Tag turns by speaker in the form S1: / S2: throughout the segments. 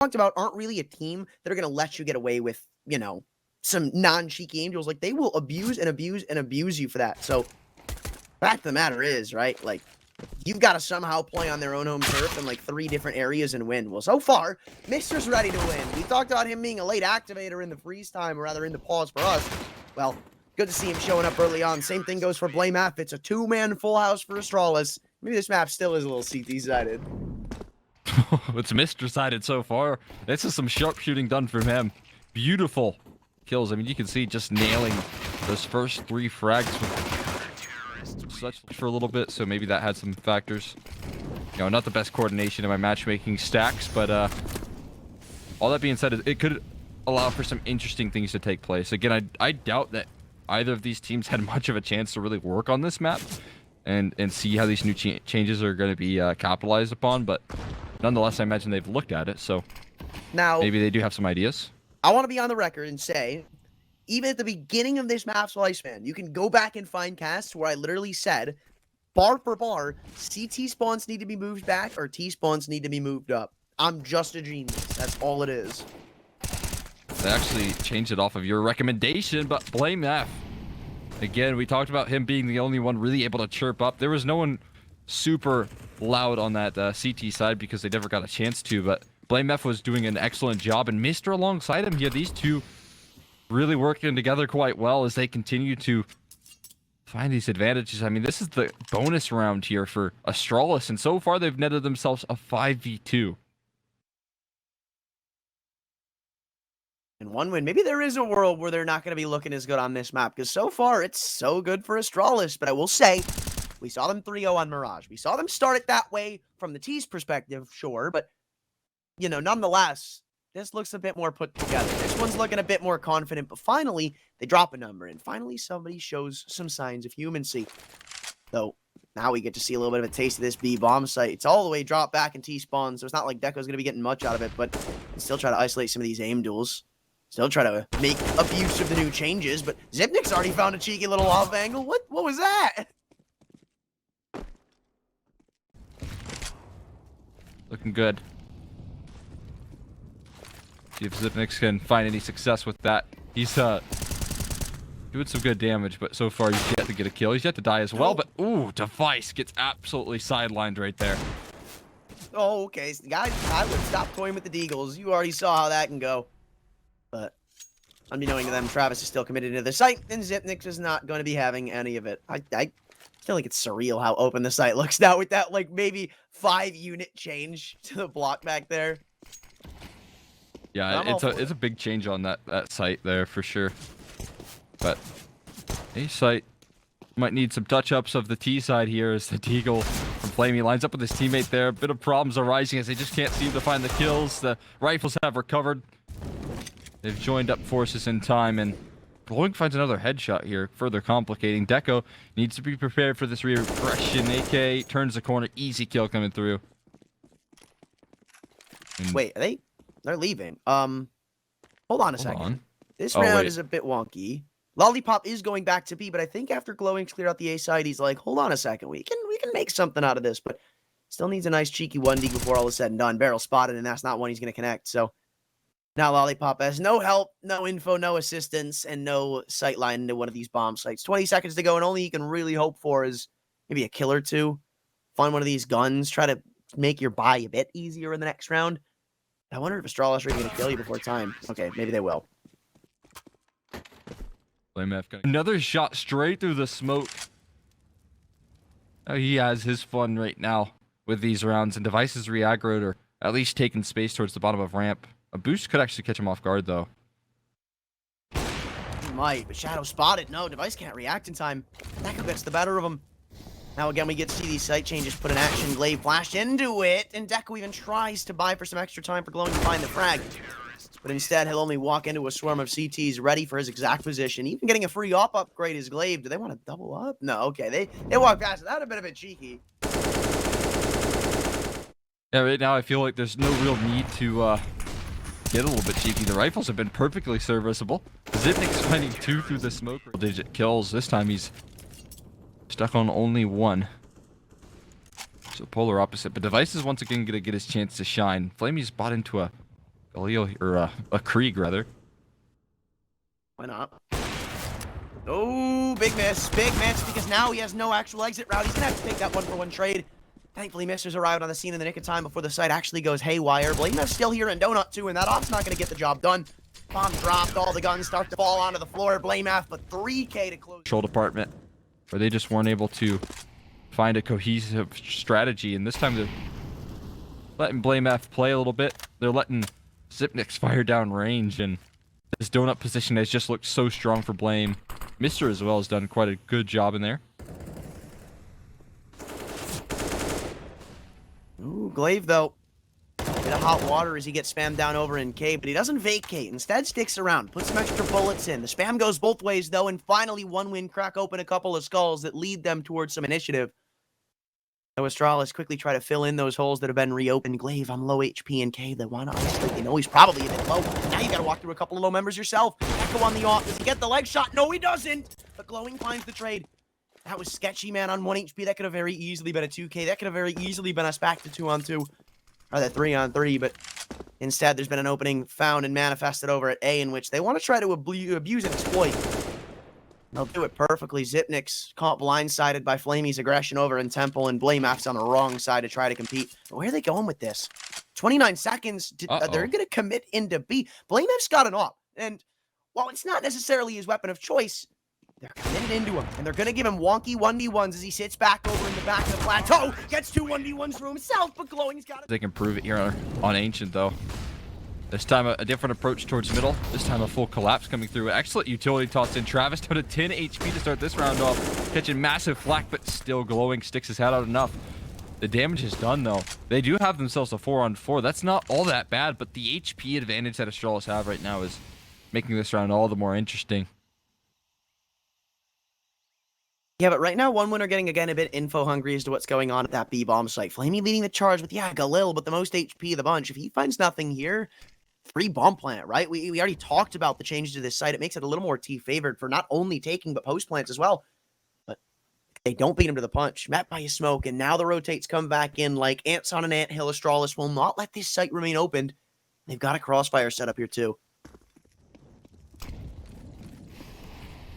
S1: talked about aren't really a team that are going to let you get away with, you know, some non-cheeky angels. Like, they will abuse and abuse and abuse you for that. So, fact of the matter is, right, like, you've got to somehow play on their own home turf in, like, 3 different areas and win. Well, so far, Mr.'s ready to win. We talked about him being a late activator in the freeze time, or rather in the pause for us. Well, good to see him showing up early on. Same thing goes for blamef. It's a 2-man full house for Astralis. Maybe this map still is a little CT-sided.
S2: It's Mr. sided so far. This is some sharpshooting done from him. Beautiful kills. I mean, you can see just nailing those first 3 frags with such for a little bit, so maybe that had some factors. You know, not the best coordination in my matchmaking stacks, but all that being said, it could allow for some interesting things to take place. Again, I doubt that either of these teams had much of a chance to really work on this map and see how these new changes are going to be capitalized upon, but nonetheless, I imagine they've looked at it, so
S1: now
S2: maybe they do have some ideas.
S1: I want to be on the record and say, even at the beginning of this map's lifespan, you can go back and find casts where I literally said, bar for bar, CT spawns need to be moved back or T spawns need to be moved up. I'm just a genius. That's all it is.
S2: They actually changed it off of your recommendation, but blamef. Again, we talked about him being the only one really able to chirp up. There was no one super loud on that CT side because they never got a chance to, but blamef was doing an excellent job, and Mr. alongside him here, these two really working together quite well as they continue to find these advantages. I mean, this is the bonus round here for Astralis, and so far they've netted themselves a 5v2.
S1: And 1 win. Maybe there is a world where they're not going to be looking as good on this map, because so far it's so good for Astralis. But I will say, we saw them 3-0 on Mirage. We saw them start it that way from the T's perspective, sure, but, you know, nonetheless, this looks a bit more put together. This one's looking a bit more confident, but finally, they drop a number, and finally somebody shows some signs of humancy. So, now we get to see a little bit of a taste of this B bomb site. It's all the way dropped back in T-spawn, so it's not like Deco's going to be getting much out of it, but still try to isolate some of these aim duels. Still try to make abuse of the new changes, but Zipnik's already found a cheeky little off angle. What was that?
S2: Looking good. See if Zipnik can find any success with that. He's doing some good damage, but so far he's yet to get a kill. He's yet to die as well, but ooh, Device gets absolutely sidelined right there.
S1: Oh, okay. So guys, I would stop toying with the deagles. You already saw how that can go. But unbeknown to them, Travis is still committed to the site, and Zipnik is not going to be having any of it. I feel like it's surreal how open the site looks now with that, like, maybe 5-unit change to the block back there.
S2: Yeah, it's a big change on that site there for sure. But A site might need some touch-ups of the T side here as the Deagle from Flamey lines up with his teammate there. A bit of problems arising as they just can't seem to find the kills. The rifles have recovered. They've joined up forces in time, and Glowing finds another headshot here, further complicating. Deco needs to be prepared for this regression. AK turns the corner, easy kill coming through. And
S1: wait, they're leaving. Hold on a second. This round is a bit wonky. Lollipop is going back to B, but I think after Glowing's cleared out the A side, he's like, hold on a second, we can make something out of this, but still needs a nice cheeky 1D before all is said and done. Barrel spotted, and that's not one he's going to connect, so now Lollipop has no help, no info, no assistance, and no sight line into one of these bomb sites. 20 seconds to go, and only he can really hope for is maybe a kill or two. Find one of these guns, try to make your buy a bit easier in the next round. I wonder if Astralis are going to kill you before time. Okay, maybe they will.
S2: Another shot straight through the smoke. Oh, he has his fun right now with these rounds, and Devices re-aggroed or at least taking space towards the bottom of ramp. A boost could actually catch him off guard, though.
S1: He might, but Shadow spotted. No, Device can't react in time. Deco gets the better of him. Now, again, we get to see these site changes put an action glaive flash into it, and Deco even tries to buy for some extra time for Glowing to find the frag. But instead, he'll only walk into a swarm of CTs ready for his exact position. Even getting a free op upgrade is glaive. Do they want to double up? No, okay. They walk past it. That would have been a bit cheeky.
S2: Yeah, right now I feel like there's no real need to get a little bit cheeky. The rifles have been perfectly serviceable. Zipnik's finding 2 through the smoke. Digit kills. This time he's stuck on only 1. So polar opposite. But Device is once again going to get his chance to shine. Flamey's bought into a Galil, or a Krieg rather.
S1: Why not? Oh, big miss because now he has no actual exit route. He's gonna have to take that 1-for-1 trade. Thankfully, Misters arrived on the scene in the nick of time before the site actually goes haywire. Blamef's still here and Donut too, and that off's not gonna get the job done. Bomb dropped, all the guns start to fall onto the floor. Blamef, but 3K to close.
S2: Control department, where they just weren't able to find a cohesive strategy, and this time they're letting Blamef play a little bit. They're letting Zipnix fire down range, and this donut position has just looked so strong for Blame. Mister as well has done quite a good job in there.
S1: Ooh, Glaive though. Bit of hot water as he gets spammed down over in K, but he doesn't vacate. Instead, sticks around, puts some extra bullets in. The spam goes both ways though, and finally one win crack open a couple of skulls that lead them towards some initiative. So Astralis quickly try to fill in those holes that have been reopened. Glaive on low HP and K. They want to isolate. They know he's probably a bit low. Now you got to walk through a couple of low members yourself. Echo on the off. Does he get the leg shot? No, he doesn't. But Glowing finds the trade. That was sketchy, man. On 1 HP, that could have very easily been a 2K. That could have very easily been us back to 2-on-2. Or that 3-on-3, but instead there's been an opening found and manifested over at A in which they want to try to abuse and exploit. They'll do it perfectly. Zipnix caught blindsided by Flamey's aggression over in Temple, and Blamef's on the wrong side to try to compete. But where are they going with this? 29 seconds. They're going to commit into B. Blamef's got an op, and while it's not necessarily his weapon of choice, they're committed into him, and they're going to give him wonky 1v1s as he sits back over in the back of the plateau. Gets 2 1v1s for himself, but Glowing's got it.
S2: They can prove it here on Ancient, though. This time, a different approach towards middle. This time, a full collapse coming through. Excellent utility tossed in. Travis down to 10 HP to start this round off. Catching massive flak, but still Glowing sticks his head out enough. The damage is done, though. They do have themselves a 4-on-4. That's not all that bad, but the HP advantage that Astralis have right now is making this round all the more interesting.
S1: Yeah, but right now, one winner getting, again, a bit info-hungry as to what's going on at that B-bomb site. Flamey leading the charge with, yeah, Galil, but the most HP of the bunch. If he finds nothing here, free bomb plant, right? We already talked about the changes to this site. It makes it a little more T-favored for not only taking, but post-plants as well. But they don't beat him to the punch. Met by a smoke, and now the rotates come back in like ants on an anthill. Astralis will not let this site remain opened. They've got a crossfire set up here, too.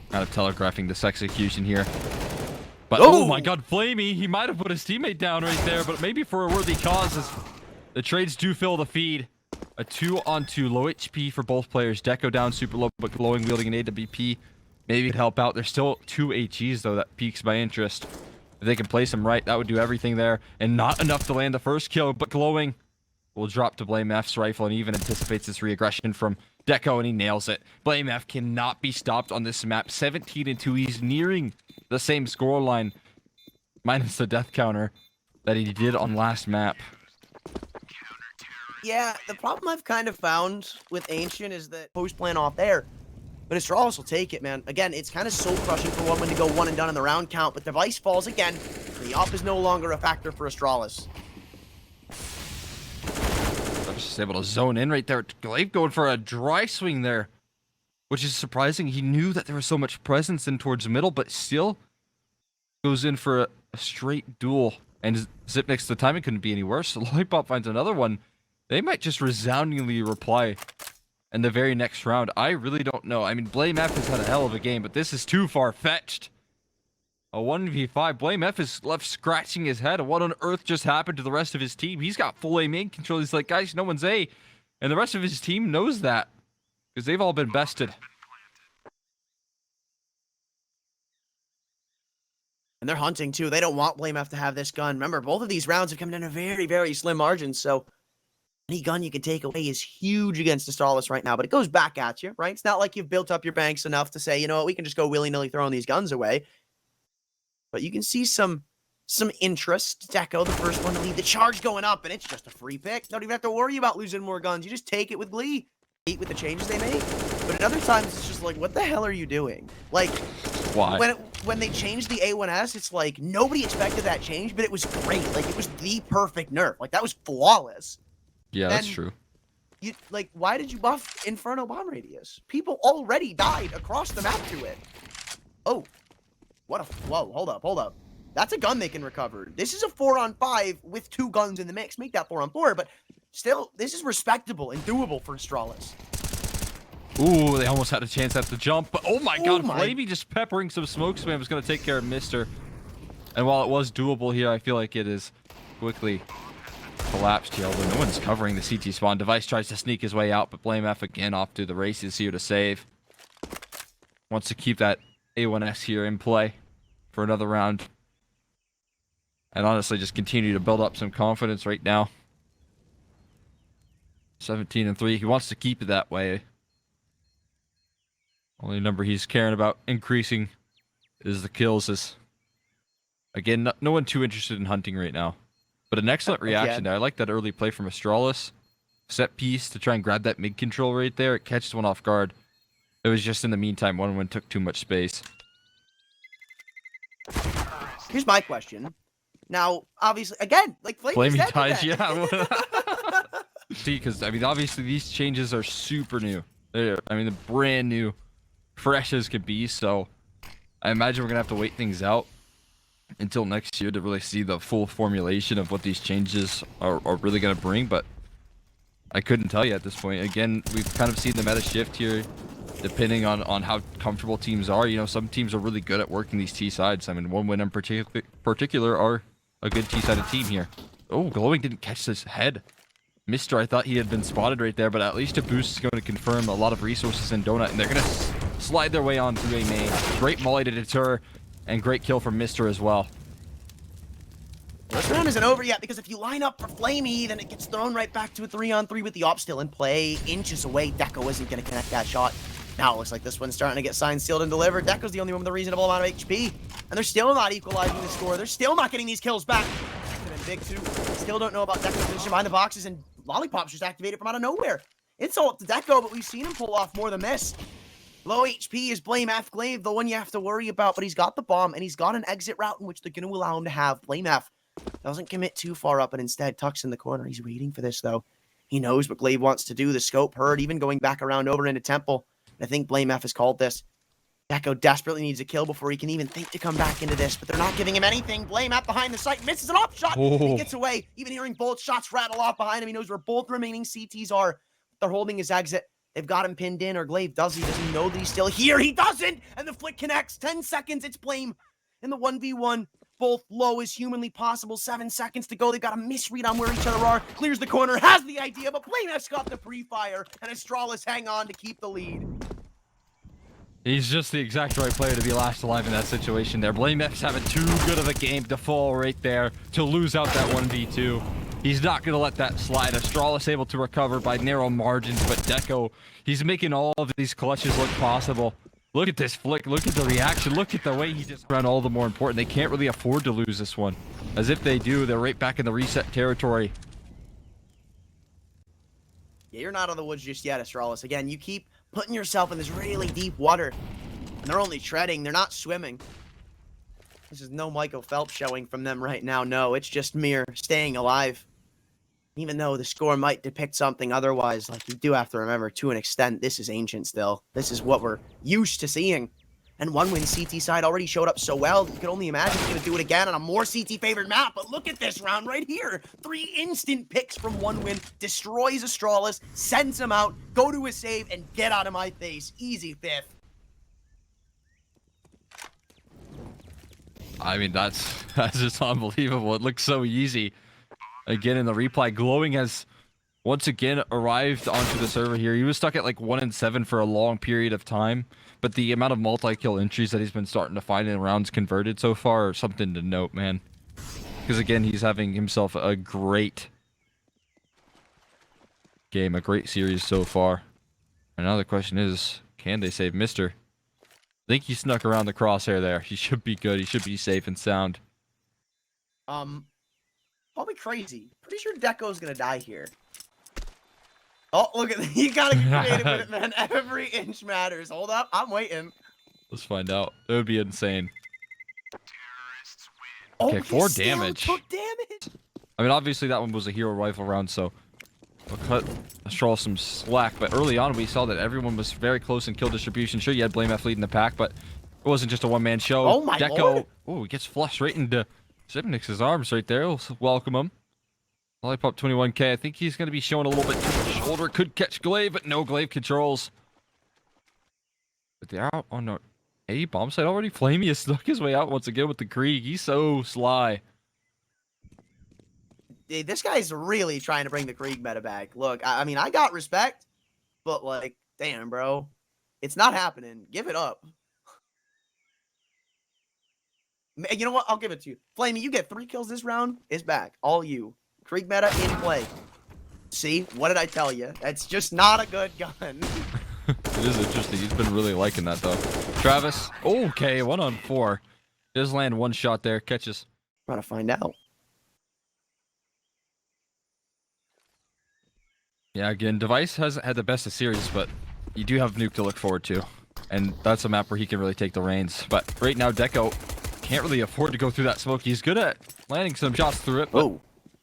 S2: Kind of telegraphing this execution here. But oh my god, Flamey, he might have put his teammate down right there, but maybe for a worthy cause as the trades do fill the feed. A 2-on-2, low HP for both players. Deco down super low, but Glowing wielding an AWP. Maybe it'd help out. There's still 2 HEs though, that piques my interest. If they can place them right, that would do everything there. And not enough to land the first kill, but Glowing will drop to Blame F's rifle and even anticipates this re-aggression from Deco, and he nails it. Blame F cannot be stopped on this map. 17-2. He's nearing the same scoreline, minus the death counter that he did on last map.
S1: Yeah, the problem I've kind of found with Ancient is that post plan off there, but Astralis will take it, man. Again, it's kind of soul crushing for one win to go 1 and done in the round count, but device falls again. The op is no longer a factor for Astralis.
S2: Just able to zone in right there. Glaive going for a dry swing there, which is surprising. He knew that there was so much presence in towards the middle, but still goes in for a straight duel. And Zipnix, the timing couldn't be any worse. Lollipop finds another one. They might just resoundingly reply in the very next round. I really don't know. I mean, Blame F has had a hell of a game, but this is too far-fetched. A 1v5. Blame F is left scratching his head. What on earth just happened to the rest of his team? He's got full A main control. He's like, guys, no one's A. And the rest of his team knows that, because they've all been bested.
S1: And they're hunting, too. They don't want Blame F to have this gun. Remember, both of these rounds have come in a very, very slim margin, so any gun you can take away is huge against Astralis right now, but it goes back at you, right? It's not like you've built up your banks enough to say, you know what, we can just go willy-nilly throwing these guns away. But you can see some interest. Deco, the first one to lead the charge going up, and it's just a free pick. Don't even have to worry about losing more guns. You just take it with glee. Eat with the changes they make. But at other times, it's just like, what the hell are you doing? Like,
S2: why?
S1: When they changed the A1S, it's like, nobody expected that change, but it was great. Like, it was the perfect nerf. Like, that was flawless.
S2: Yeah, that's true.
S1: Like, why did you buff Inferno Bomb Radius? People already died across the map to it. Oh. Whoa, hold up. That's a gun they can recover. This is a 4-on-5 with 2 guns in the mix. Make that 4-on-4, but Still, this is respectable and doable for Astralis.
S2: Ooh, they almost had a chance at the jump, but oh my god,
S1: my.
S2: Flamey just peppering some smoke spam was going to take care of Mr. And while it was doable here, I feel like it is quickly collapsed here, although no one's covering the CT spawn. Device tries to sneak his way out, but Blame F again off to the races here to save. Wants to keep that A1S here in play for another round. And honestly, just continue to build up some confidence right now. 17-3, he wants to keep it that way. Only number he's caring about increasing is the kills. Again, no one too interested in hunting right now. But an excellent reaction there. I like that early play from Astralis. Set piece to try and grab that mid control right there. It catches one off guard. It was just in the meantime, one took too much space.
S1: Here's my question. Now, obviously, again, like
S2: Flamey ties, yeah. See, because, I mean, obviously these changes are super new. They're brand new. Fresh as could be, so I imagine we're gonna have to wait things out until next year to really see the full formulation of what these changes are really gonna bring, but I couldn't tell you at this point. Again, we've kind of seen the meta shift here depending on how comfortable teams are. You know, some teams are really good at working these T sides. I mean, one win in particular are a good T-sided team here. Oh, Glowing didn't catch this head. Mr. I thought he had been spotted right there, but at least a boost is going to confirm a lot of resources in Donut, and they're going to slide their way on through a main. Great molly to deter, and great kill from Mr. as well.
S1: This round isn't over yet, because if you line up for Flamey, then it gets thrown right back to a 3-on-3 with the op still in play. Inches away, Deco isn't going to connect that shot. Now it looks like this one's starting to get signed, sealed, and delivered. Deco's the only one with a reasonable amount of HP, and they're still not equalizing the score. They're still not getting these kills back. Big too. Still don't know about Deco's position behind the boxes, and Lollipop's just activated from out of nowhere. It's all up to Deco, but we've seen him pull off more than this. Low HP is Blame F Glaive, the one you have to worry about, but he's got the bomb, and he's got an exit route in which they're going to allow him to have. Blame F doesn't commit too far up, and instead tucks in the corner. He's waiting for this, though. He knows what Glaive wants to do. The scope heard, even going back around over into Temple. I think Blame F has called this. Deco desperately needs a kill before he can even think to come back into this, but they're not giving him anything. Blame F behind the site, misses an op shot.
S2: Oh.
S1: He gets away, even hearing both shots rattle off behind him. He knows where both remaining CTs are. They're holding his exit. They've got him pinned in, or Glaive does. He doesn't know that he's still here. He doesn't, and the flick connects. 10 seconds, it's Blame in the 1v1. Both low as humanly possible. 7 seconds to go. They've got a misread on where each other are. Clears the corner, has the idea, but Blame F's got the pre-fire, and Astralis hang on to keep the lead.
S2: He's just the exact right player to be last alive in that situation there. Blame F's having too good of a game to fall right there, to lose out that 1v2. He's not going to let that slide. Astralis able to recover by narrow margins, but Deco, he's making all of these clutches look possible. Look at this flick. Look at the reaction. Look at the way he just ran all the more important. They can't really afford to lose this one. As if they do, they're right back in the reset territory.
S1: Yeah, you're not out of the woods just yet, Astralis. Again, you keep putting yourself in this really deep water, and they're only treading. They're not swimming. This is no Michael Phelps showing from them right now. No, it's just mere staying alive. Even though the score might depict something otherwise, like, you do have to remember, to an extent, this is ancient still. This is what we're used to seeing. And one win CT side already showed up so well, you could only imagine he's going to do it again on a more CT favored map. But look at this round right here. 3 instant picks from one win, destroys Astralis, sends him out, go to a save, and get out of my face. Easy 5th.
S2: I mean, that's just unbelievable. It looks so easy. Again, in the replay, Glowing has once again arrived onto the server here. He was stuck at like 1-7 for a long period of time, but the amount of multi-kill entries that he's been starting to find in rounds converted so far are something to note, man. Because again, he's having himself a great game, a great series so far. And now the question is, can they save Mr.? I think he snuck around the crosshair there. He should be good. He should be safe and sound.
S1: Probably crazy. Pretty sure Deco's gonna die here. Oh, look at that. You gotta get creative with it, man. Every inch matters. Hold up. I'm waiting.
S2: Let's find out. It would be insane.
S1: Okay,
S2: Okay, 4 damage.
S1: Took damage.
S2: I mean, obviously that one was a hero rifle round, so we'll cut Astralis some slack. But early on, we saw that everyone was very close in kill distribution. Sure, you had Blame F leading the pack, but it wasn't just a one-man show.
S1: Oh my
S2: Deco,
S1: lord.
S2: oh, he gets flushed right into Zipnix's arms right there. We'll welcome him. Lollipop 21k. I think he's going to be showing a little bit too much shoulder. Could catch Glaive, but no Glaive controls. But they're out on a bomb site already. Flamey has snuck his way out once again with the Krieg. He's so sly.
S1: Dude, this guy's really trying to bring the Krieg meta back. Look, I mean, I got respect, but like, damn, bro. It's not happening. Give it up. You know what? I'll give it to you. Flamey, you get 3 kills this round. It's back. All you. Krieg meta in play. See? What did I tell you? That's just not a good gun.
S2: It is interesting. He's been really liking that, though. Travis. Okay, 1-on-4. Does land one shot there. Catches.
S1: Trying to find out.
S2: Yeah, again, Device hasn't had the best of series, but you do have Nuke to look forward to. And that's a map where he can really take the reins. But right now, Deco can't really afford to go through that smoke. He's good at landing some shots through it, but now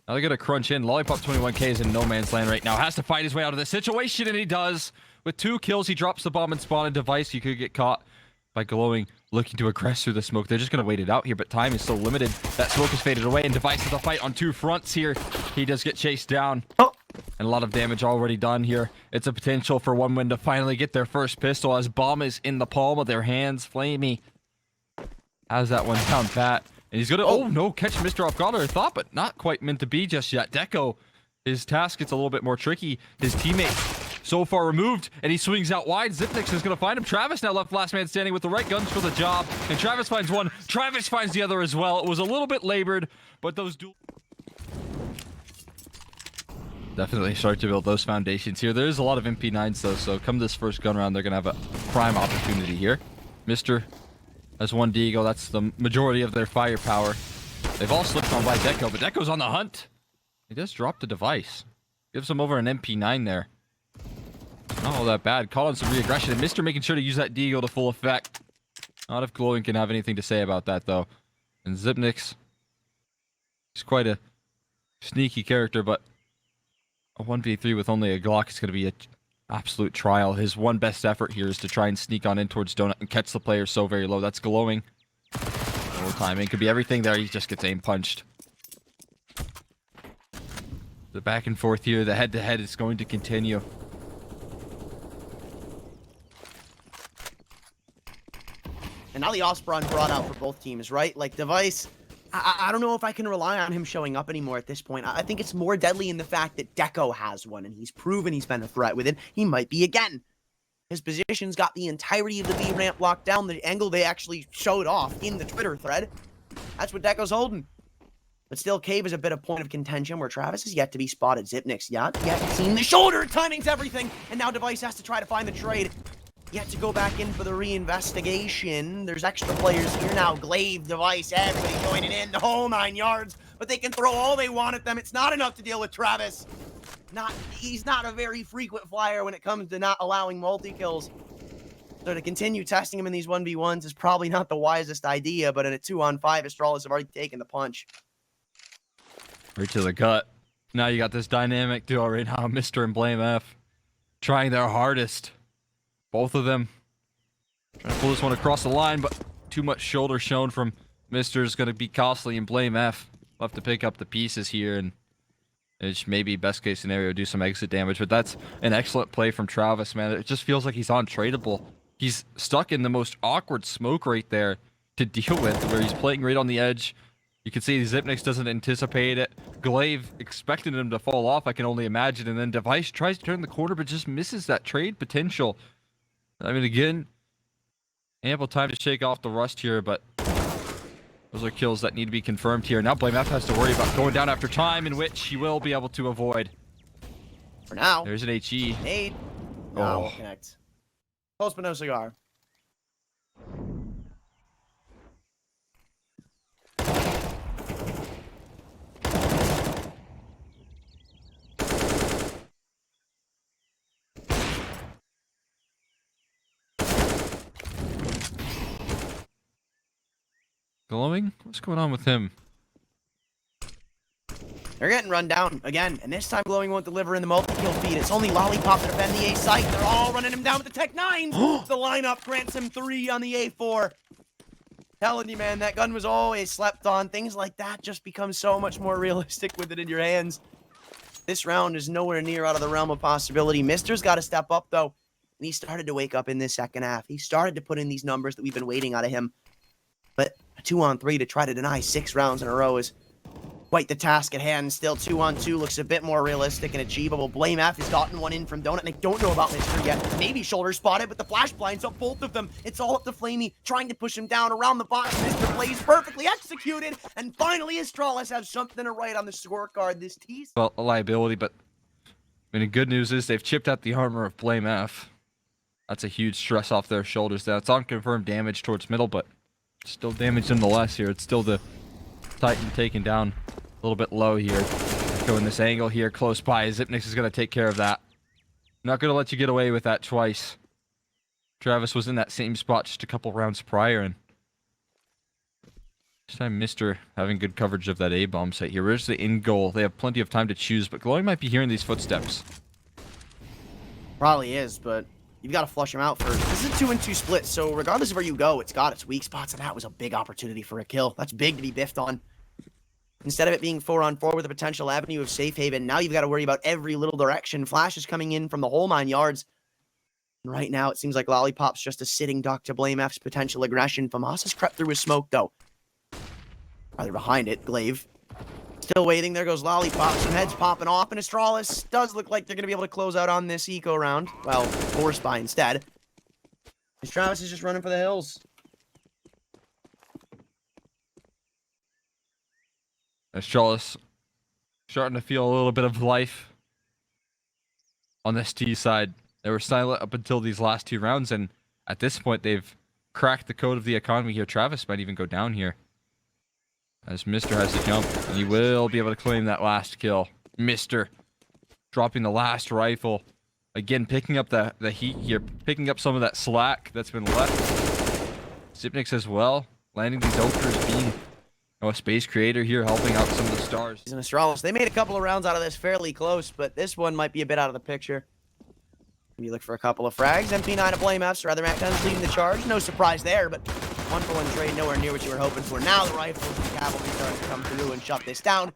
S2: they're going to crunch in. Lollipop 21k is in no man's land right now. Has to fight his way out of this situation, and he does. With 2 kills, he drops the bomb and spawn in Device. You could get caught by Glowing looking to aggress through the smoke. They're just going to wait it out here, but time is so limited. That smoke is faded away, and Device has a fight on 2 fronts here. He does get chased down. And a lot of damage already done here. It's a potential for OneWin to finally get their first pistol as bomb is in the palm of their hands. Flamey has that one down pat. And he's gonna, oh no, catch Mr. Off guard, I thought, but not quite meant to be just yet. Deco, his task gets a little bit more tricky. His teammate so far removed, and he swings out wide. Zipnix is gonna find him. Travis now left last man standing with the right guns for the job. And Travis finds one. Travis finds the other as well. It was a little bit labored, but those dual... Definitely start to build those foundations here. There is a lot of MP9s though, so come this first gun round, they're gonna have a prime opportunity here. Mr. has 1 Deagle. That's the majority of their firepower. They've all slipped on by Deco, but Deco's on the hunt. He does drop the Device. Gives him over an MP9 there. Not all that bad. Call on some re-aggression, and Mr. making sure to use that Deagle to full effect. Not if Glowing can have anything to say about that though. And Zipnix, he's quite a sneaky character, but a 1v3 with only a Glock is going to be an absolute trial. His one best effort here is to try and sneak on in towards Donut and catch the player so very low. That's Glowing. Little timing. Could be everything there. He just gets aim punched. The back and forth here. The head-to-head is going to continue.
S1: And now the Osprey brought out for both teams, right? Like, Device... I don't know if I can rely on him showing up anymore at this point. I think it's more deadly in the fact that Deco has one, and he's proven he's been a threat with it. He might be again. His position's got the entirety of the B ramp locked down, the angle they actually showed off in the Twitter thread. That's what Deco's holding. But still, Cave is a bit of point of contention where Travis is yet to be spotted. Zipnix, yet seen the shoulder. Timing's everything. And now Device has to try to find the trade. Yet to go back in for the reinvestigation. There's extra players here now. Glaive, Device, everybody joining in, the whole 9 yards. But they can throw all they want at them. It's not enough to deal with Travis. He's not a very frequent flyer when it comes to not allowing multi-kills. So to continue testing him in these 1v1s is probably not the wisest idea, but in a 2-on-5, Astralis have already taken the punch.
S2: Right to the gut. Now you got this dynamic duo right now, Mr. and Blame F, trying their hardest. Both of them trying to pull this one across the line, but too much shoulder shown from Mr. is going to be costly, and Blame F will have to pick up the pieces here, and it's maybe best case scenario do some exit damage. But that's an excellent play from Travis, man. It just feels like he's untradeable. He's stuck in the most awkward smoke right there to deal with, where he's playing right on the edge. You can see Zipnix doesn't anticipate it. Glaive expected him to fall off, I can only imagine, and then Device tries to turn the corner but just misses that trade potential. I mean, again, ample time to shake off the rust here, but those are kills that need to be confirmed here. Now Blame F has to worry about going down after time, in which he will be able to avoid.
S1: For now.
S2: There's an HE.
S1: Nade. No, we'll connect. Close but no cigar.
S2: Glowing? What's going on with him?
S1: They're getting run down again, and this time Glowing won't deliver in the multi-kill feed. It's only Lollipop to defend the A site. They're all running him down with the Tech 9s. The lineup grants him 3 on the A4. Telling you, man, that gun was always slept on. Things like that just become so much more realistic with it in your hands. This round is nowhere near out of the realm of possibility. Mister's got to step up, though. And he started to wake up in this second half. He started to put in these numbers that we've been waiting out of him. But a 2-on-3 to try to deny 6 rounds in a row is quite the task at hand. Still 2-on-2 looks a bit more realistic and achievable. Blame F has gotten one in from Donut, and I don't know about Mister yet. Maybe shoulder spotted, but the flash blinds up both of them. It's all up to Flamey, trying to push him down around the box. Mister plays perfectly executed, and finally Astralis has something to write on the scorecard. This tease.
S2: Well, a liability, but I mean, the good news is they've chipped out the armor of Blame F. That's a huge stress off their shoulders. Now, it's unconfirmed damage towards middle, but still damage nonetheless here. It's still the Titan taken down a little bit low here. Going this angle here close by. Xantares is going to take care of that. Not going to let you get away with that twice. Travis was in that same spot just a couple rounds prior, and this time Mister having good coverage of that A-bomb site here. Where's the in goal? They have plenty of time to choose, but Glowing might be hearing these footsteps.
S1: Probably is, but you've got to flush him out first. This is a 2-and-2 split, so regardless of where you go, it's got its weak spots, and that was a big opportunity for a kill. That's big to be biffed on. Instead of it being 4-on-4 with a potential avenue of safe haven, now you've got to worry about every little direction. Flash is coming in from the whole 9 yards. And right now, it seems like Lollipop's just a sitting duck to Blame F's potential aggression. Famas has crept through his smoke, though. Rather behind it, Glaive. Still waiting. There goes Lollipop. Some heads popping off, and Astralis does look like they're going to be able to close out on this eco round. Well, force by instead. As Travis is just running for the hills.
S2: Astralis starting to feel a little bit of life on this T side. They were silent up until these last 2 rounds, and at this point, they've cracked the code of the economy here. Travis might even go down here, as Mister has to jump, and he will be able to claim that last kill. Mister dropping the last rifle. Again, picking up the heat here, picking up some of that slack that's been left. Xantares as well, landing these openers, being a space creator here, helping out some of the stars.
S1: And Astralis, they made a couple of rounds out of this fairly close, but this one might be a bit out of the picture. You look for a couple of frags. MP9 to Blame F's, rather Mac Guns leading the charge. No surprise there, but 1-for-1 trade, nowhere near what you were hoping for. Now the rifles and cavalry start to come through and shut this down.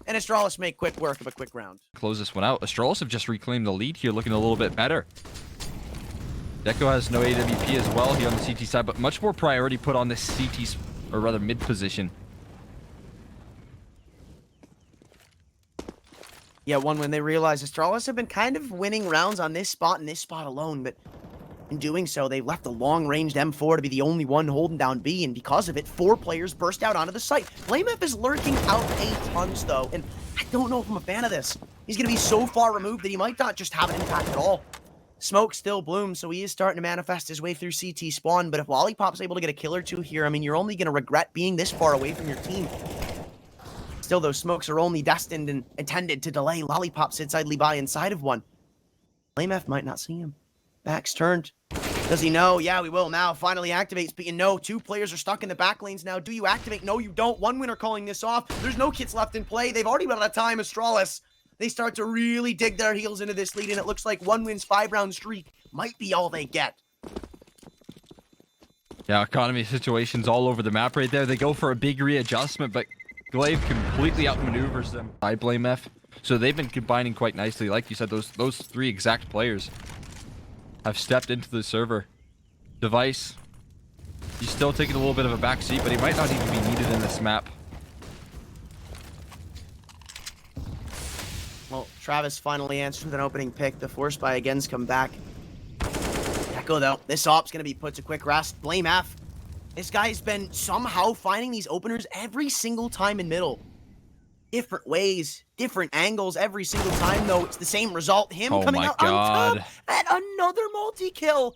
S1: And Astralis make quick work of a quick round.
S2: Close this one out. Astralis have just reclaimed the lead here, looking a little bit better. Deco has no AWP as well here on the CT side, but much more priority put on this CT, or rather mid position.
S1: Yeah, when they realize Astralis have been kind of winning rounds on this spot and this spot alone, but in doing so, they've left a long-ranged M4 to be the only one holding down B, and because of it, 4 players burst out onto the site. Blame F is lurking out a tons, though, and I don't know if I'm a fan of this. He's going to be so far removed that he might not just have an impact at all. Smoke still blooms, so he is starting to manifest his way through CT spawn, but if Lollipop's able to get a kill or 2 here, I mean, you're only going to regret being this far away from your team. Still, those smokes are only destined and intended to delay. Lollipop sits idly by inside of one. Blame F might not see him. Back's turned. Does he know? Yeah, we will now. Finally activates, but you know, 2 players are stuck in the back lanes now. Do you activate? No, you don't. 1 winner calling this off. There's no kits left in play. They've already run out of time. Astralis, they start to really dig their heels into this lead, and it looks like 1 wins 5-round streak might be all they get.
S2: Yeah, economy situations all over the map right there. They go for a big readjustment, but Glaive completely outmaneuvers them. I blame F. So they've been combining quite nicely. Like you said, those 3 exact players have stepped into the server. Device, he's still taking a little bit of a back seat, but he might not even be needed in this map.
S1: Well, Travis finally answers with an opening pick. The force by again's come back. Echo, though, this op's going to be put to quick rest. Blame F. This guy's been somehow finding these openers every single time in middle. Different ways, different angles every single time, though. It's the same result. Him coming out on top at another multi-kill.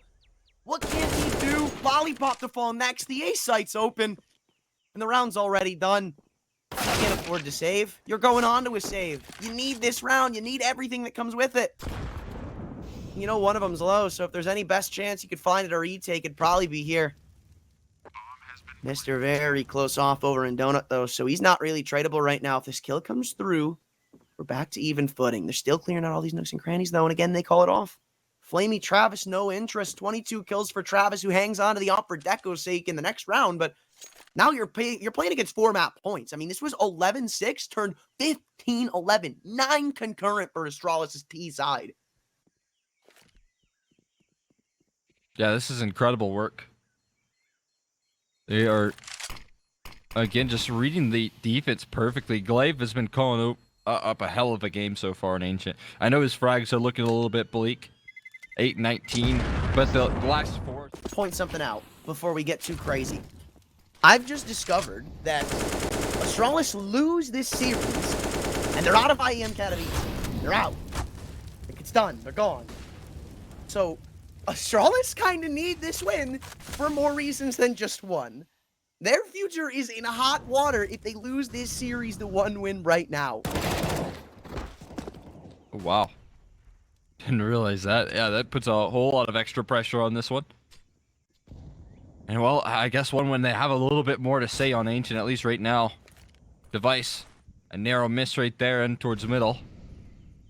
S1: What can he do? Lollipop to fall next. The A site's open. And the round's already done. You can't afford to save. You're going on to a save. You need this round. You need everything that comes with it. You know, one of them's low, so if there's any best chance you could find it or retake, it'd probably be here. Mister very close off over in Donut, though, so he's not really tradable right now. If this kill comes through, we're back to even footing. They're still clearing out all these nooks and crannies, though, and again, they call it off. Flamey Travis, no interest. 22 kills for Travis, who hangs on to the op for Deco's sake in the next round, but Now you're playing against 4 map points. I mean, this was 11-6 turned 15-11. 9 concurrent for Astralis' T side.
S2: Yeah, this is incredible work. They are, again, just reading the defense perfectly. Glaive has been calling up a hell of a game so far in Ancient. I know his frags are looking a little bit bleak. 8-19, but the last 4...
S1: Point something out before we get too crazy. I've just discovered that Astralis lose this series, and they're out of IEM Katowice. They're out. Like, it's done. They're gone. So, Astralis kind of need this win for more reasons than just one. Their future is in hot water if they lose this series to 1 win right now.
S2: Oh, wow. Didn't realize that. Yeah, that puts a whole lot of extra pressure on this one. And well, I guess one when they have a little bit more to say on Ancient, at least right now. Device. A narrow miss right there and towards the middle.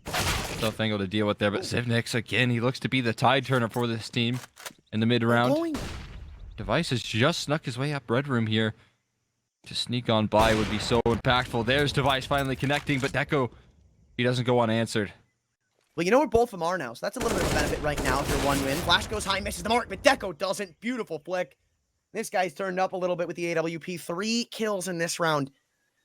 S2: Tough angle to deal with there, but Zivnix, again, he looks to be the tide turner for this team in the mid-round. Device has just snuck his way up Red Room here. To sneak on by would be so impactful. There's Device finally connecting, but Deco, he doesn't go unanswered.
S1: Well, you know where both of them are now, so that's a little bit of a benefit right now for 1 win. Flash goes high, misses the mark, but Deco doesn't. Beautiful flick. This guy's turned up a little bit with the AWP. 3 kills in this round.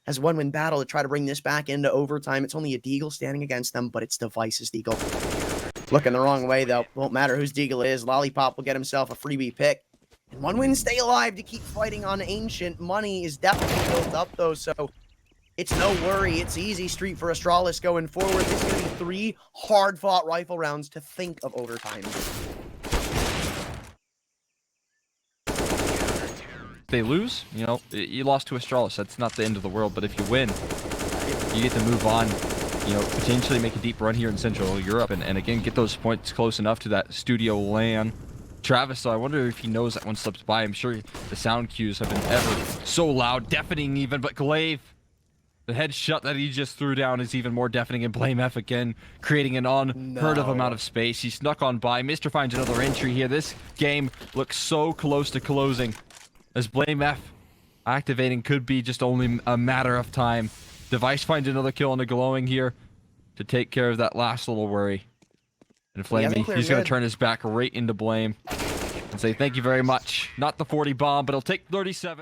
S1: Has 1 win battle to try to bring this back into overtime. It's only a Deagle standing against them, but it's Device's Deagle. Looking the wrong way, though. Won't matter whose Deagle is. Lollipop will get himself a freebie pick. And 1 win stay alive to keep fighting on Ancient. Money is definitely built up, though, so it's no worry. It's easy street for Astralis going forward. This is going to be 3 hard-fought rifle rounds to think of overtime.
S2: They lose, you know, you lost to Astralis. That's not the end of the world, but if you win, you get to move on, you know, potentially make a deep run here in Central Europe and again, get those points close enough to that studio LAN. Travis, so I wonder if he knows that one slips by. I'm sure the sound cues have been ever so loud, deafening even, but Glaive, the headshot that he just threw down is even more deafening, and Blame F again, creating an unheard of amount of space. He snuck on by. Mr. finds another entry here. This game looks so close to closing. As Blame F activating could be just only a matter of time. Device finds another kill on the glowing here to take care of that last little worry. And Flamey, he's going to turn his back right into Blame and say thank you very much. Not the 40 bomb, but he'll take 37.